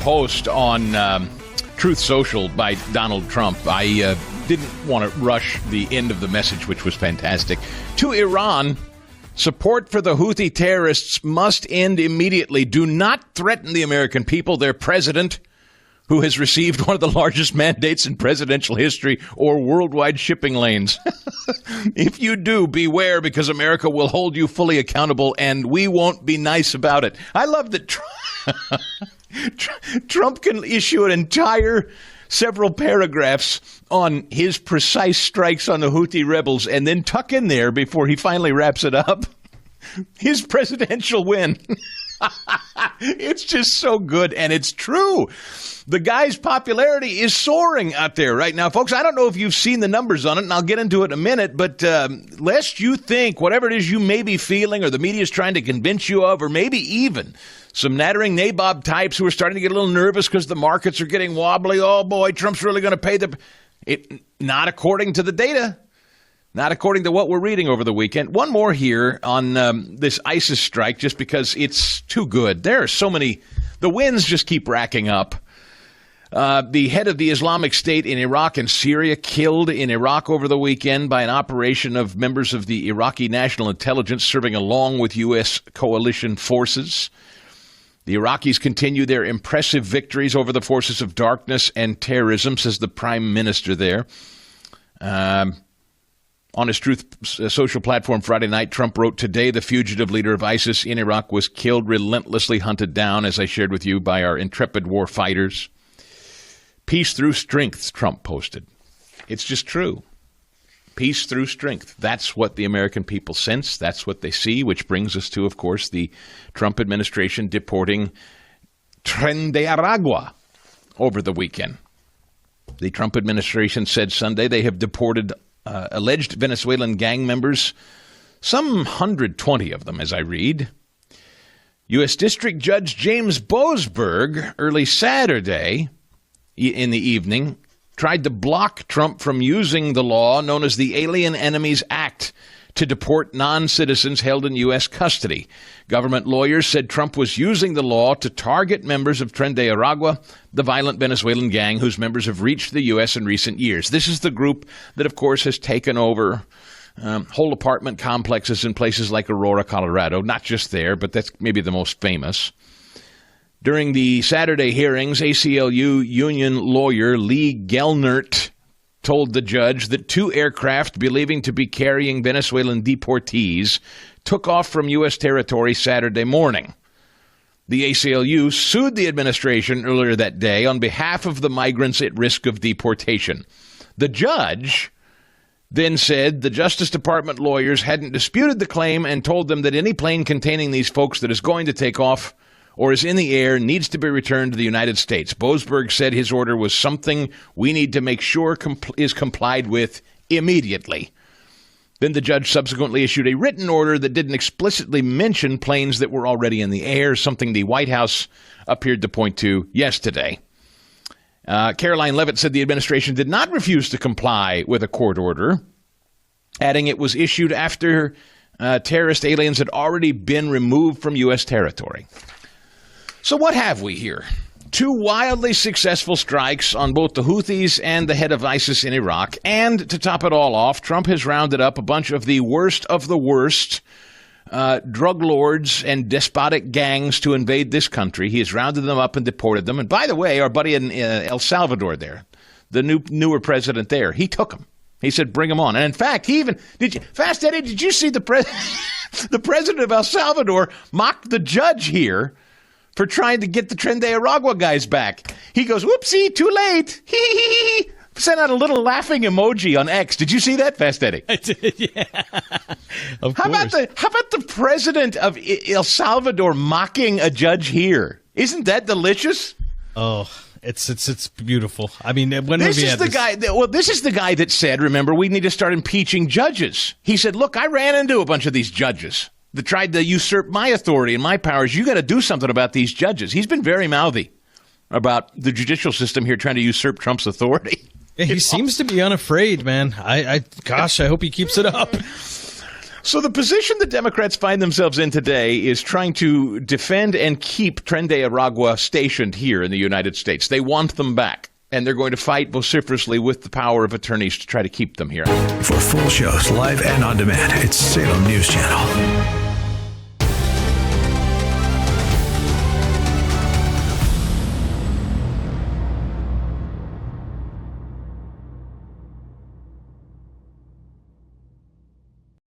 post on Truth Social by Donald Trump. I didn't want to rush the end of the message, which was fantastic. To Iran, support for the Houthi terrorists must end immediately. Do not threaten the American people, their president, who has received one of the largest mandates in presidential history, or worldwide shipping lanes. If you do, beware, because America will hold you fully accountable, and we won't be nice about it. I love that Trump can issue an entire several paragraphs on his precise strikes on the Houthi rebels and then tuck in there, before he finally wraps it up, his presidential win. It's just so good, and it's true. The guy's popularity is soaring out there right now. Folks, I don't know if you've seen the numbers on it, and I'll get into it in a minute, but lest you think whatever it is you may be feeling or the media is trying to convince you of, or maybe even some nattering nabob types who are starting to get a little nervous because the markets are getting wobbly. Oh, boy, Trump's really going to pay not according to the data. Not according to what we're reading over the weekend. One more here on this ISIS strike, just because it's too good. There are so many. The wins just keep racking up. The head of the Islamic State in Iraq and Syria killed in Iraq over the weekend by an operation of members of the Iraqi National Intelligence serving along with U.S. coalition forces. The Iraqis continue their impressive victories over the forces of darkness and terrorism, says the prime minister there. On his Truth Social platform Friday night, Trump wrote, "Today, the fugitive leader of ISIS in Iraq was killed, relentlessly hunted down, as I shared with you, by our intrepid war fighters. Peace through strength," Trump posted. It's just true. Peace through strength. That's what the American people sense. That's what they see, which brings us to, of course, the Trump administration deporting Tren de Aragua over the weekend. The Trump administration said Sunday they have deported alleged Venezuelan gang members, some 120 of them, as I read. U.S. District Judge James Boasberg, early Saturday in the evening, tried to block Trump from using the law known as the Alien Enemies Act to deport non-citizens held in U.S. custody. Government lawyers said Trump was using the law to target members of Tren de Aragua, the violent Venezuelan gang whose members have reached the U.S. in recent years. This is the group that, of course, has taken over whole apartment complexes in places like Aurora, Colorado. Not just there, but that's maybe the most famous. During the Saturday hearings, ACLU union lawyer Lee Gelnert told the judge that 2 aircraft believing to be carrying Venezuelan deportees took off from U.S. territory Saturday morning. The ACLU sued the administration earlier that day on behalf of the migrants at risk of deportation. The judge then said the Justice Department lawyers hadn't disputed the claim and told them that any plane containing these folks that is going to take off or is in the air needs to be returned to the United States. Boasberg said his order was something we need to make sure is complied with immediately. Then the judge subsequently issued a written order that didn't explicitly mention planes that were already in the air, something the White House appeared to point to yesterday. Caroline Leavitt said the administration did not refuse to comply with a court order, adding it was issued after terrorist aliens had already been removed from U.S. territory. So what have we here? 2 wildly successful strikes on both the Houthis and the head of ISIS in Iraq. And to top it all off, Trump has rounded up a bunch of the worst drug lords and despotic gangs to invade this country. He has rounded them up and deported them. And by the way, our buddy in El Salvador there, the newer president there, he took them. He said, bring them on. And in fact, he even, Fast Eddie, did you see the president of El Salvador mocked the judge here for trying to get the Tren de Aragua guys back? He goes, whoopsie, too late. He sent out a little laughing emoji on X. Did you see that, Fast Eddie? I did, yeah. Of course. How about the president of El Salvador mocking a judge here? Isn't that delicious? Oh, it's beautiful. I mean, when this is the guy. This is the guy that said, remember, we need to start impeaching judges. He said, look, I ran into a bunch of these judges that tried to usurp my authority and my powers. You got to do something about these judges. He's been very mouthy about the judicial system here trying to usurp Trump's authority. Yeah, he seems to be unafraid, man. I hope he keeps it up. So the position the Democrats find themselves in today is trying to defend and keep Tren de Aragua stationed here in the United States. They want them back, and they're going to fight vociferously with the power of attorneys to try to keep them here. For full shows, live and on demand, it's Salem News Channel.